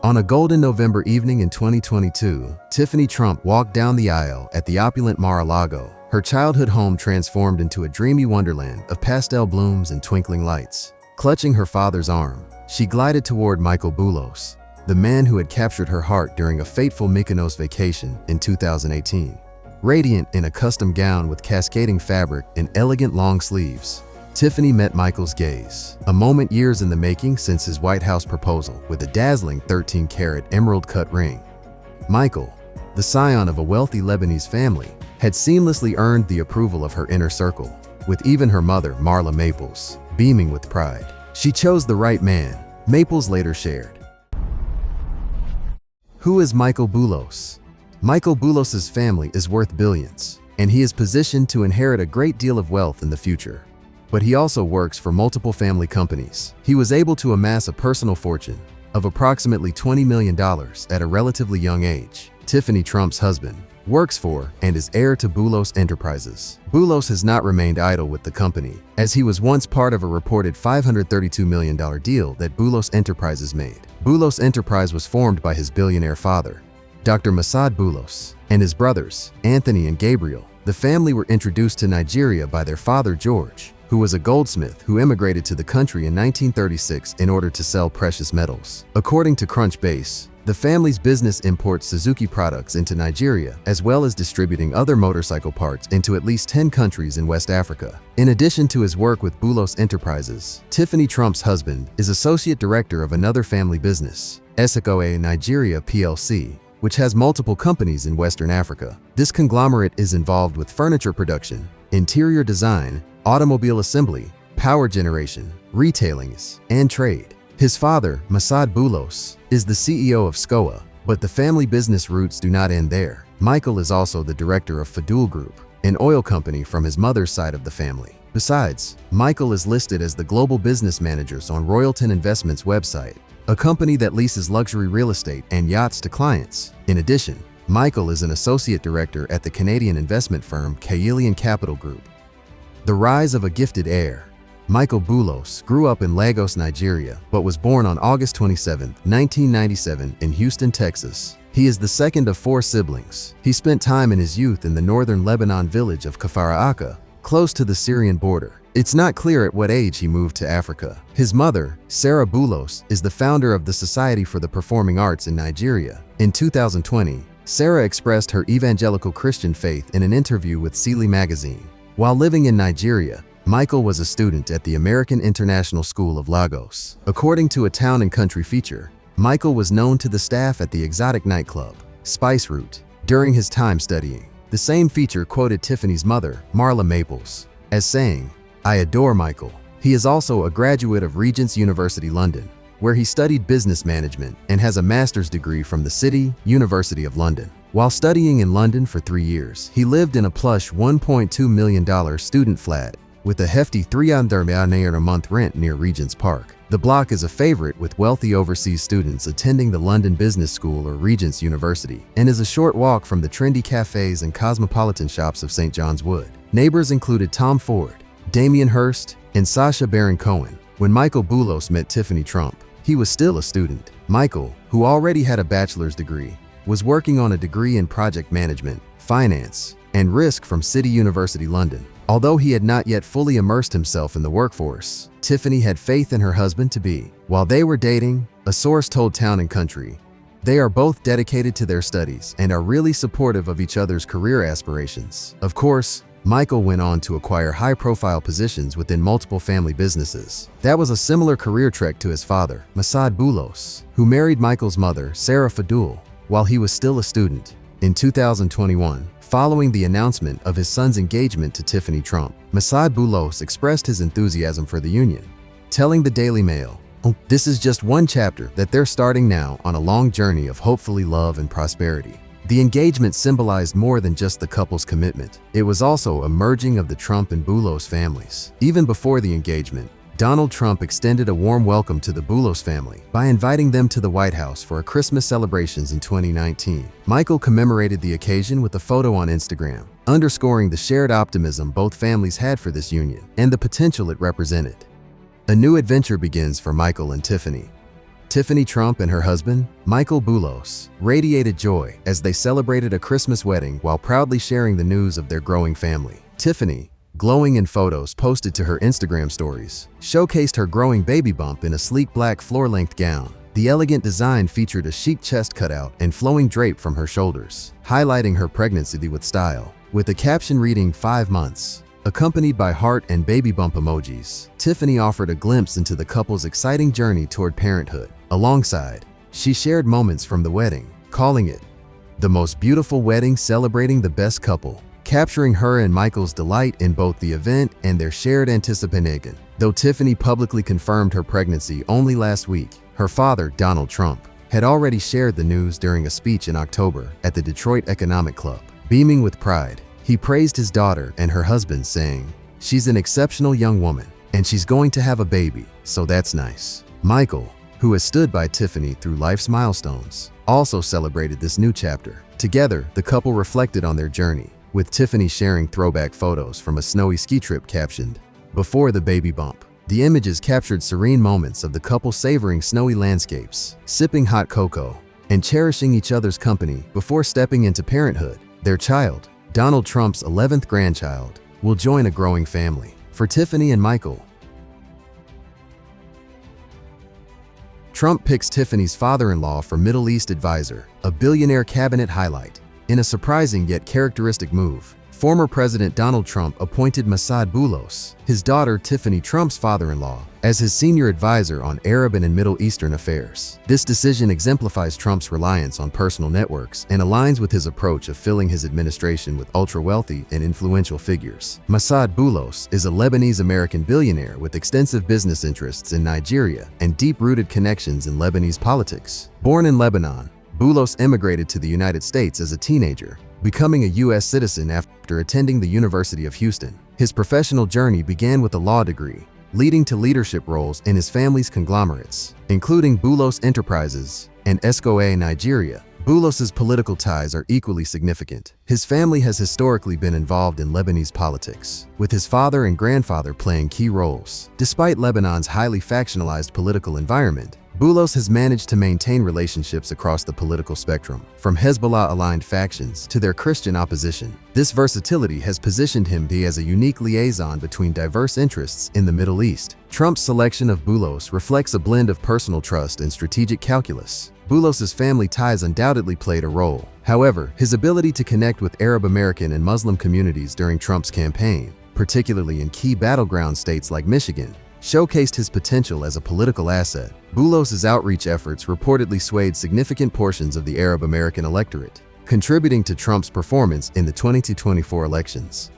On a golden November evening in 2022, Tiffany Trump walked down the aisle at the opulent Mar-a-Lago, her childhood home transformed into a dreamy wonderland of pastel blooms and twinkling lights. Clutching her father's arm, she glided toward Michael Boulos, the man who had captured her heart during a fateful Mykonos vacation in 2018. Radiant in a custom gown with cascading fabric and elegant long sleeves, Tiffany met Michael's gaze, a moment years in the making since his White House proposal with a dazzling 13-carat emerald-cut ring. Michael, the scion of a wealthy Lebanese family, had seamlessly earned the approval of her inner circle, with even her mother, Marla Maples, beaming with pride. She chose the right man, Maples later shared. Who is Michael Boulos? Michael Boulos's family is worth billions, and he is positioned to inherit a great deal of wealth in the future. But he also works for multiple family companies. He was able to amass a personal fortune of approximately $20 million at a relatively young age. Tiffany Trump's husband works for and is heir to Boulos Enterprises. Boulos has not remained idle with the company, as he was once part of a reported $532 million deal that Boulos Enterprises made. Boulos Enterprise was formed by his billionaire father, Dr. Masad Boulos, and his brothers, Anthony and Gabriel. The family were introduced to Nigeria by their father, George, who was a goldsmith who immigrated to the country in 1936 in order to sell precious metals. According to Crunchbase, the family's business imports Suzuki products into Nigeria, as well as distributing other motorcycle parts into at least 10 countries in West Africa. In addition to his work with Boulos Enterprises, Tiffany Trump's husband is associate director of another family business, Esikoe Nigeria PLC, which has multiple companies in Western Africa. This conglomerate is involved with furniture production, interior design, automobile assembly, power generation, retailings, and trade. His father, Masad Boulos, is the CEO of SCOA, but the family business roots do not end there. Michael is also the director of Fadul Group, an oil company from his mother's side of the family. Besides, Michael is listed as the global business managers on Royalton Investments website, a company that leases luxury real estate and yachts to clients. In addition, Michael is an associate director at the Canadian investment firm Kailian Capital Group. The rise of a gifted heir. Michael Boulos grew up in Lagos, Nigeria, but was born on August 27, 1997 in Houston, Texas. He is the second of 4 siblings. He spent time in his youth in the northern Lebanon village of Kfar Aka, close to the Syrian border. It's not clear at what age he moved to Africa. His mother, Sarah Boulos, is the founder of the Society for the Performing Arts in Nigeria. In 2020, Sarah expressed her evangelical Christian faith in an interview with Sealy magazine. While living in Nigeria, Michael was a student at the American International School of Lagos. According to a Town and Country feature, Michael was known to the staff at the exotic nightclub, Spice Route, during his time studying. The same feature quoted Tiffany's mother, Marla Maples, as saying, "I adore Michael. He is also a graduate of Regent's University London, where he studied business management and has a master's degree from the City University of London." While studying in London for 3 years, he lived in a plush $1.2 million student flat with a hefty $300 a month rent near Regent's Park. The block is a favorite with wealthy overseas students attending the London Business School or Regent's University, and is a short walk from the trendy cafes and cosmopolitan shops of St. John's Wood. Neighbors included Tom Ford, Damien Hirst, and Sacha Baron Cohen. When Michael Boulos met Tiffany Trump, he was still a student. Michael, who already had a bachelor's degree, was working on a degree in project management, finance, and risk from City University London. Although he had not yet fully immersed himself in the workforce, Tiffany had faith in her husband-to-be. While they were dating, a source told Town and Country, they are both dedicated to their studies and are really supportive of each other's career aspirations. Of course, Michael went on to acquire high-profile positions within multiple family businesses. That was a similar career trek to his father, Masad Boulos, who married Michael's mother, Sarah Fadul, while he was still a student. In 2021, following the announcement of his son's engagement to Tiffany Trump, Masad Boulos expressed his enthusiasm for the union, telling the Daily Mail, "This is just one chapter that they're starting now on a long journey of hopefully love and prosperity." The engagement symbolized more than just the couple's commitment. It was also a merging of the Trump and Boulos families. Even before the engagement, Donald Trump extended a warm welcome to the Boulos family by inviting them to the White House for a Christmas celebrations in 2019. Michael commemorated the occasion with a photo on Instagram, underscoring the shared optimism both families had for this union and the potential it represented. A new adventure begins for Michael and Tiffany. Tiffany Trump and her husband, Michael Boulos, radiated joy as they celebrated a Christmas wedding while proudly sharing the news of their growing family. Tiffany, glowing in photos posted to her Instagram stories, showcased her growing baby bump in a sleek black floor-length gown. The elegant design featured a chic chest cutout and flowing drape from her shoulders, highlighting her pregnancy with style. With a caption reading 5 months, accompanied by heart and baby bump emojis, Tiffany offered a glimpse into the couple's exciting journey toward parenthood. Alongside, she shared moments from the wedding, calling it the most beautiful wedding celebrating the best couple, capturing her and Michael's delight in both the event and their shared anticipation. Though Tiffany publicly confirmed her pregnancy only last week, her father, Donald Trump, had already shared the news during a speech in October at the Detroit Economic Club. Beaming with pride, he praised his daughter and her husband, saying, "She's an exceptional young woman, and she's going to have a baby, so that's nice." Michael, who has stood by Tiffany through life's milestones, also celebrated this new chapter. Together, the couple reflected on their journey, with Tiffany sharing throwback photos from a snowy ski trip captioned, "Before the baby bump." The images captured serene moments of the couple savoring snowy landscapes, sipping hot cocoa, and cherishing each other's company before stepping into parenthood. Their child, Donald Trump's 11th grandchild, will join a growing family. For Tiffany and Michael, Trump picks Tiffany's father-in-law for Middle East advisor, a billionaire cabinet highlight. In a surprising yet characteristic move, former President Donald Trump appointed Michael Boulos, his daughter Tiffany Trump's father-in-law, as his senior advisor on Arab and Middle Eastern affairs. This decision exemplifies Trump's reliance on personal networks and aligns with his approach of filling his administration with ultra-wealthy and influential figures. Michael Boulos is a Lebanese-American billionaire with extensive business interests in Nigeria and deep-rooted connections in Lebanese politics. Born in Lebanon, Boulos emigrated to the United States as a teenager, becoming a U.S. citizen after attending the University of Houston. His professional journey began with a law degree, leading to leadership roles in his family's conglomerates, including Boulos Enterprises and Escoe Nigeria. Boulos's political ties are equally significant. His family has historically been involved in Lebanese politics, with his father and grandfather playing key roles. Despite Lebanon's highly factionalized political environment, Boulos has managed to maintain relationships across the political spectrum, from Hezbollah-aligned factions to their Christian opposition. This versatility has positioned him as a unique liaison between diverse interests in the Middle East. Trump's selection of Boulos reflects a blend of personal trust and strategic calculus. Boulos's family ties undoubtedly played a role. However, his ability to connect with Arab American and Muslim communities during Trump's campaign, particularly in key battleground states like Michigan, showcased his potential as a political asset. Boulos's outreach efforts reportedly swayed significant portions of the Arab American electorate, contributing to Trump's performance in the 2024 elections.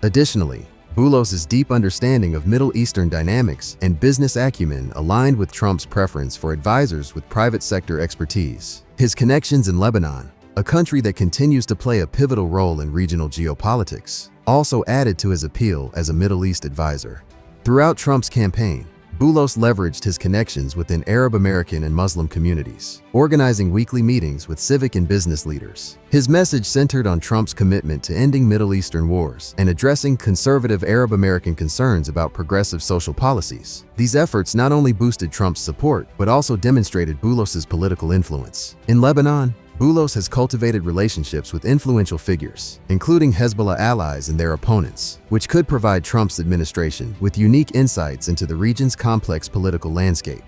Additionally, Boulos's deep understanding of Middle Eastern dynamics and business acumen aligned with Trump's preference for advisors with private sector expertise. His connections in Lebanon, a country that continues to play a pivotal role in regional geopolitics, also added to his appeal as a Middle East advisor. Throughout Trump's campaign, Boulos leveraged his connections within Arab American and Muslim communities, organizing weekly meetings with civic and business leaders. His message centered on Trump's commitment to ending Middle Eastern wars and addressing conservative Arab American concerns about progressive social policies. These efforts not only boosted Trump's support, but also demonstrated Boulos's political influence. In Lebanon, Boulos has cultivated relationships with influential figures, including Hezbollah allies and their opponents, which could provide Trump's administration with unique insights into the region's complex political landscape.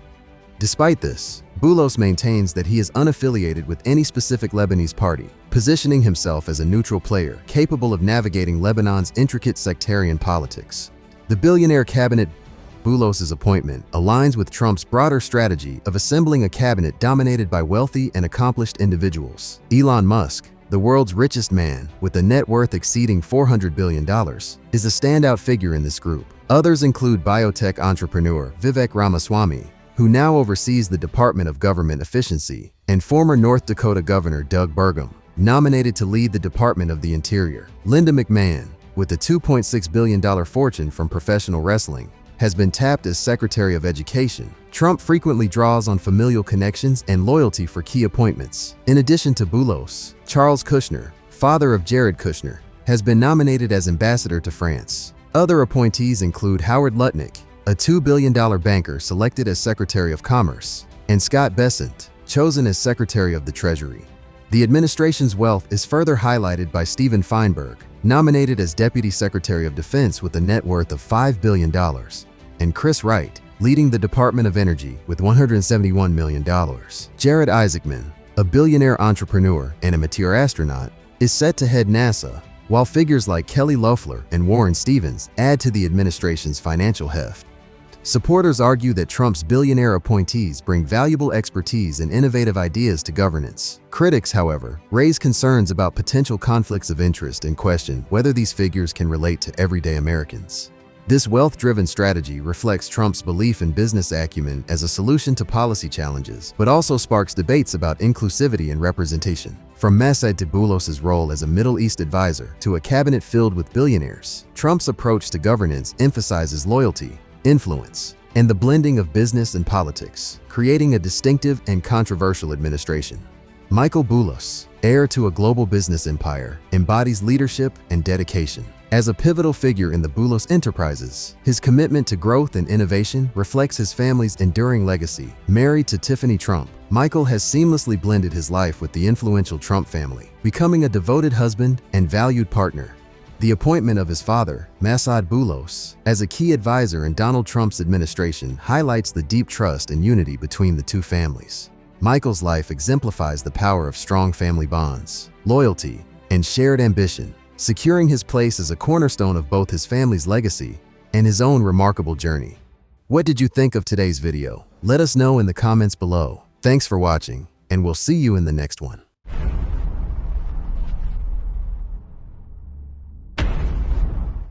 Despite this, Boulos maintains that he is unaffiliated with any specific Lebanese party, positioning himself as a neutral player capable of navigating Lebanon's intricate sectarian politics. The billionaire cabinet Boulos's appointment aligns with Trump's broader strategy of assembling a cabinet dominated by wealthy and accomplished individuals. Elon Musk, the world's richest man, with a net worth exceeding $400 billion, is a standout figure in this group. Others include biotech entrepreneur Vivek Ramaswamy, who now oversees the Department of Government Efficiency, and former North Dakota Governor Doug Burgum, nominated to lead the Department of the Interior. Linda McMahon, with a $2.6 billion fortune from professional wrestling, has been tapped as Secretary of Education. Trump frequently draws on familial connections and loyalty for key appointments. In addition to Boulos, Charles Kushner, father of Jared Kushner, has been nominated as ambassador to France. Other appointees include Howard Lutnick, a $2 billion banker selected as Secretary of Commerce, and Scott Bessent, chosen as Secretary of the Treasury. The administration's wealth is further highlighted by Stephen Feinberg, nominated as Deputy Secretary of Defense with a net worth of $5 billion, and Chris Wright, leading the Department of Energy with $171 million. Jared Isaacman, a billionaire entrepreneur and amateur astronaut, is set to head NASA, while figures like Kelly Loeffler and Warren Stevens add to the administration's financial heft. Supporters argue that Trump's billionaire appointees bring valuable expertise and innovative ideas to governance. Critics, however, raise concerns about potential conflicts of interest and question whether these figures can relate to everyday Americans. This wealth-driven strategy reflects Trump's belief in business acumen as a solution to policy challenges, but also sparks debates about inclusivity and representation. From Michael Boulos' role as a Middle East advisor to a cabinet filled with billionaires, Trump's approach to governance emphasizes loyalty, influence, and the blending of business and politics, creating a distinctive and controversial administration. Michael Boulos, heir to a global business empire, embodies leadership and dedication. As a pivotal figure in the Boulos enterprises, his commitment to growth and innovation reflects his family's enduring legacy. Married to Tiffany Trump, Michael has seamlessly blended his life with the influential Trump family, becoming a devoted husband and valued partner. The appointment of his father, Michael Boulos, as a key advisor in Donald Trump's administration highlights the deep trust and unity between the two families. Michael's life exemplifies the power of strong family bonds, loyalty, and shared ambition, securing his place as a cornerstone of both his family's legacy and his own remarkable journey. What did you think of today's video? Let us know in the comments below. Thanks for watching, and we'll see you in the next one.